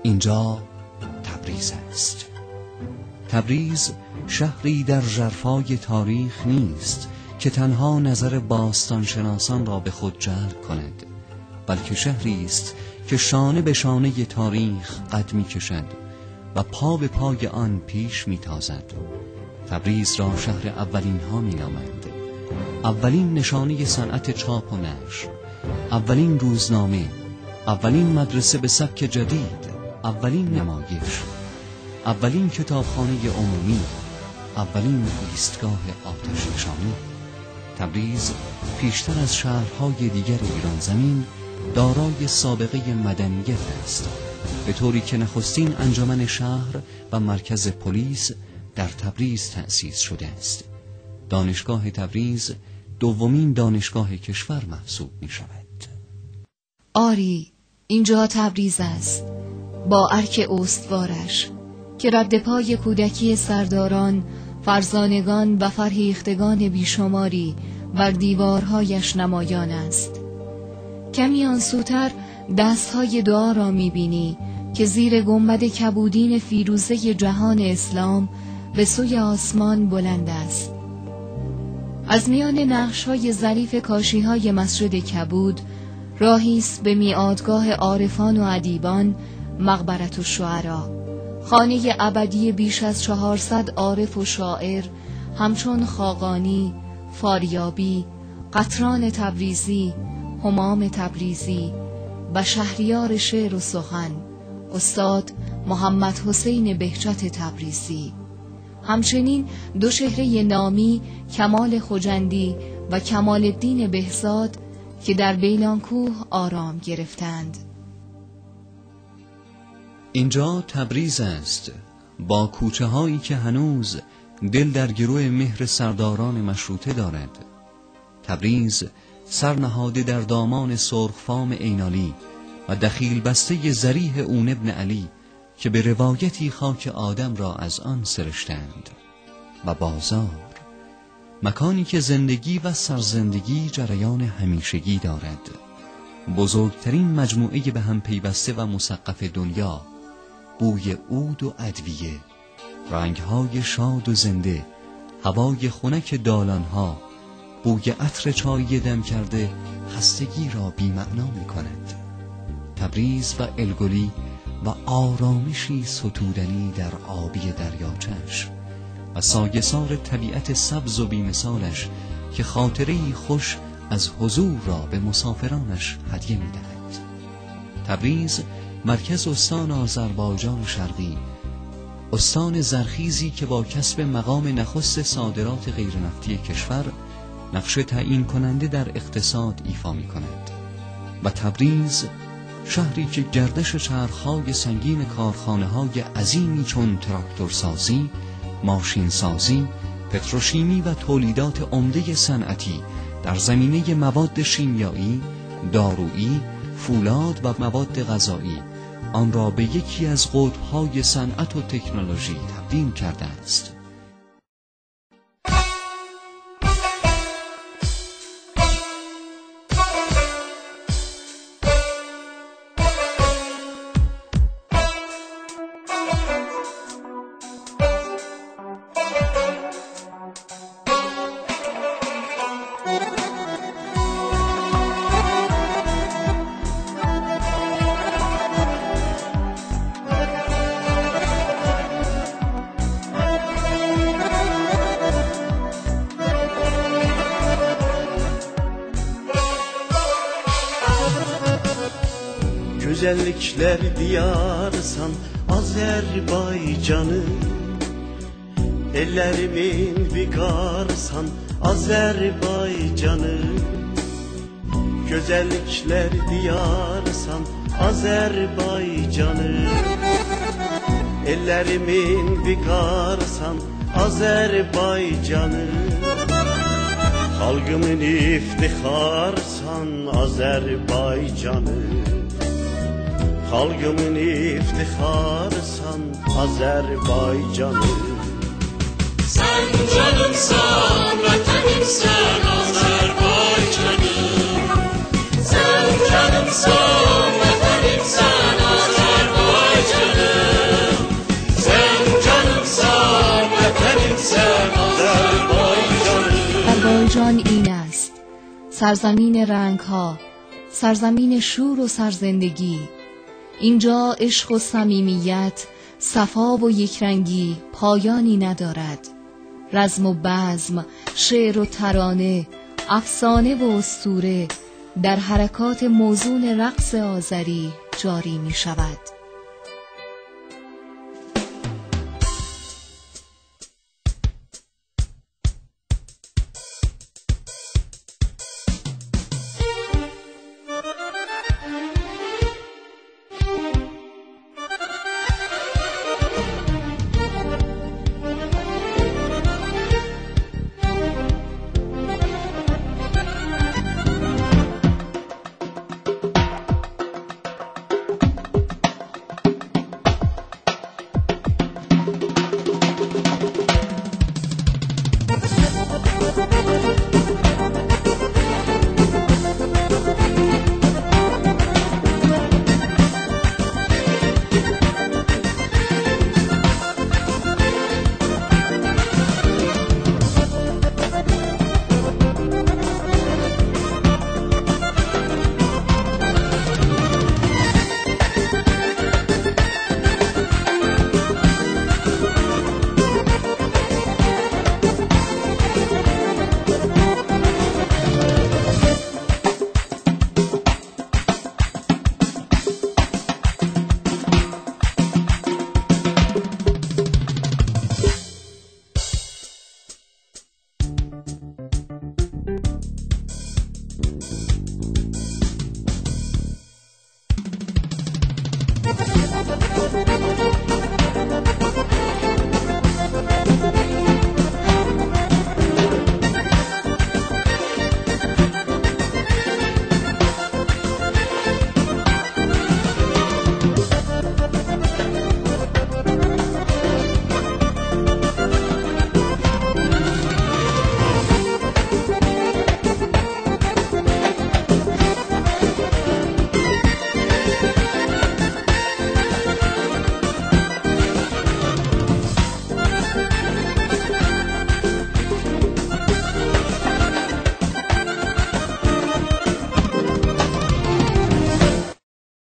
اینجا تبریز است. تبریز شهری در ژرفای تاریخ نیست که تنها نظر باستانشناسان را به خود جلب کند، بلکه شهری است که شانه به شانه تاریخ قد می کشد و پا به پای آن پیش می تازد. تبریز را شهر اولین ها می نامند. اولین نشانه صنعت چاپ و نشر، اولین روزنامه، اولین مدرسه به سبک جدید، اولین نمایش، اولین کتابخانه عمومی، اولین ایستگاه آتش نشانی. تبریز پیشتر از شهرهای دیگر ایران زمین دارای سابقه مدنیت است، به طوری که نخستین انجمن شهر و مرکز پلیس در تبریز تأسیس شده است. دانشگاه تبریز دومین دانشگاه کشور محسوب می شود. آری، اینجا تبریز است، با ارک استوارش که رد پای کودکی سرداران، فرزانگان و فرهیختگان بیشماری بر دیوارهایش نمایان است. کمی آنسوتر دستهای دعا را می‌بینی که زیر گنبد کبودین فیروزه جهان اسلام به سوی آسمان بلند است. از میان نقش‌های ظریف کاشی‌های مسجد کبود راهی است به میعادگاه عارفان و ادیبان، مقبرة الشعراء، خانه ابدی بیش از 400 عارف و شاعر همچون خاقانی، فاریابی، قطران تبریزی، همام تبریزی و شهریار شعر و سخن استاد محمد حسین بهجت تبریزی. همچنین دو چهره نامی کمال خجندی و کمال الدین بهزاد که در بیلانکوه آرام گرفتند. اینجا تبریز است، با کوچه هایی که هنوز دل در گروه مهر سرداران مشروطه دارد. تبریز سرنهاده در دامان سرخفام عینالی و دخیل بسته ذریح اون ابن علی که به روایتی خاک آدم را از آن سرشتند. و بازار، مکانی که زندگی و سرزندگی جریان همیشگی دارد، بزرگترین مجموعه به هم پیوسته و مثقف دنیا، بوی عود و ادویه، رنگهای شاد و زنده، هوای خنک دالانها، بوی عطر چای دم کرده خستگی را بی‌معنا می کند. تبریز و الگلی و آرامشی ستودنی در آبی دریاچه‌اش و سایه‌سار طبیعت سبز و بی‌مثالش که خاطره‌ای خوش از حضور را به مسافرانش هدیه می‌دهد. تبریز مرکز استان آذربایجان شرقی، استان زرخیزی که با کسب مقام نخست صادرات غیرنفتی کشور نقش تعیین کننده در اقتصاد ایفا می‌کند. و تبریز شهری که گردش چرخ‌های سنگین کارخانه‌های عظیمی چون تراکتورسازی، ماشینسازی، پتروشیمی و تولیدات عمده صنعتی در زمینه مواد شیمیایی، دارویی، فولاد و مواد غذایی آن را به یکی از قطب‌های صنعت و تکنولوژی تبدیل کرده است. Güzellikler diyarsan Azerbaycan'ı, ellerimin vikarsan Azerbaycan'ı. Güzellikler diyarsan Azerbaycan'ı, ellerimin vikarsan Azerbaycan'ı. Xalqımın iftiharsan Azərbaycanı. Xalqımın iftiharsan Azərbaycanı. Sen canımsan, vətənimsən Azərbaycanım. Sen canımsan, vətənimsən Azərbaycanım. Sen canımsan, vətənimsən Azərbaycanım. آذربایجان این است، سرزمین رنگها، سرزمین شور و سرزندگی. اینجا عشق و صمیمیت، صفا و یکرنگی پایانی ندارد. رزم و بزم، شعر و ترانه، افسانه و اسطوره در حرکات موزون رقص آذری جاری می شود.